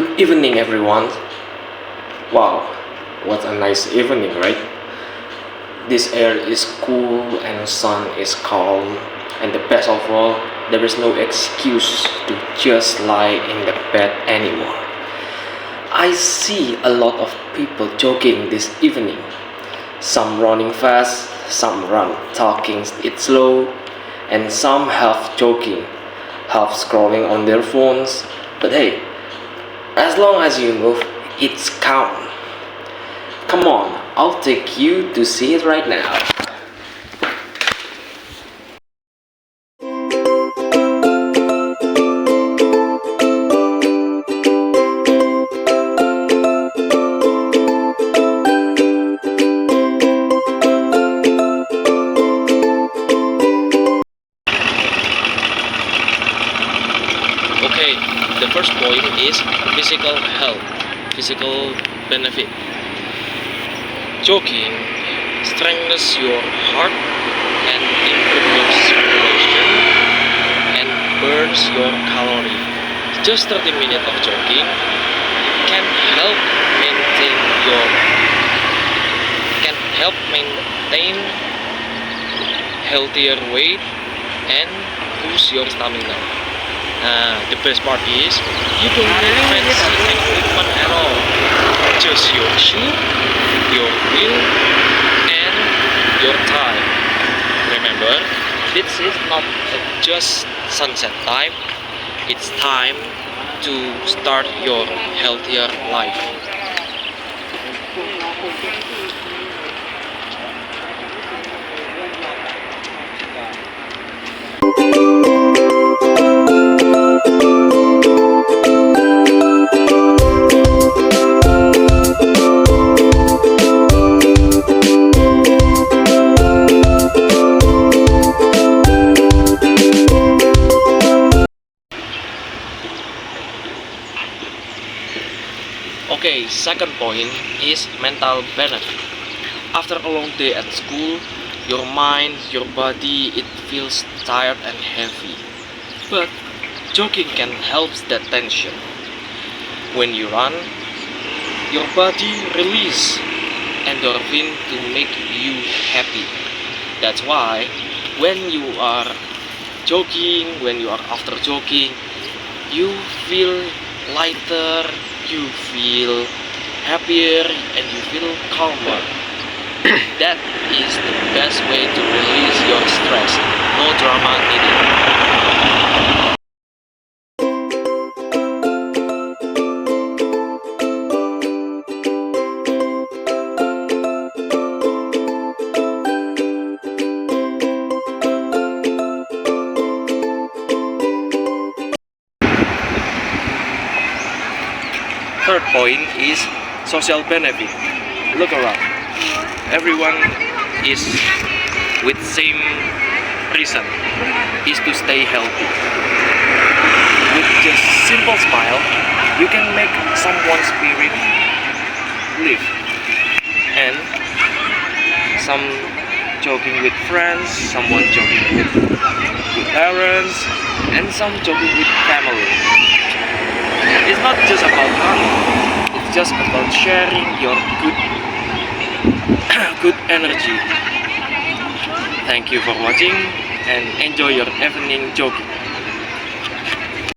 Good evening, everyone. Wow, what a nice evening, right? This air is cool and sun is calm, and the best of all, there is no excuse to just lie in the bed anymore. I see a lot of people jogging this evening. Some running fast, some run talking it slow, and some half jogging, half scrolling on their phones. But hey, as long as you move, it's count. Come on, I'll take you to see it right now. Okay, the first point is physical health, physical benefit. Jogging strengthens your heart and improves your circulation and burns your calorie. Just 30 minutes of jogging can help maintain your healthier weight and boost your stamina. The best part is you don't need fancy equipment at all. Just your shoe, your wheel, and your time. Remember, this is not just sunset time. It's time to start your healthier life. Okay, second point is mental benefit. After a long day at school, your mind, your body, it feels tired and heavy. But jogging can help that tension. When you run, your body release endorphin to make you happy. That's why when you are jogging, when you are after jogging, you feel lighter, you feel happier, and you feel calmer. That is the best way to release your stress. No drama needed. Third point is social benefit. Look around. Everyone is with same reason, is to stay healthy. With just simple smile, you can make someone's spirit live. And some jogging with friends, someone jogging with parents, and some jogging with family. It's not just about running, it's just about sharing your good energy. Thank you for watching and enjoy your evening jogging.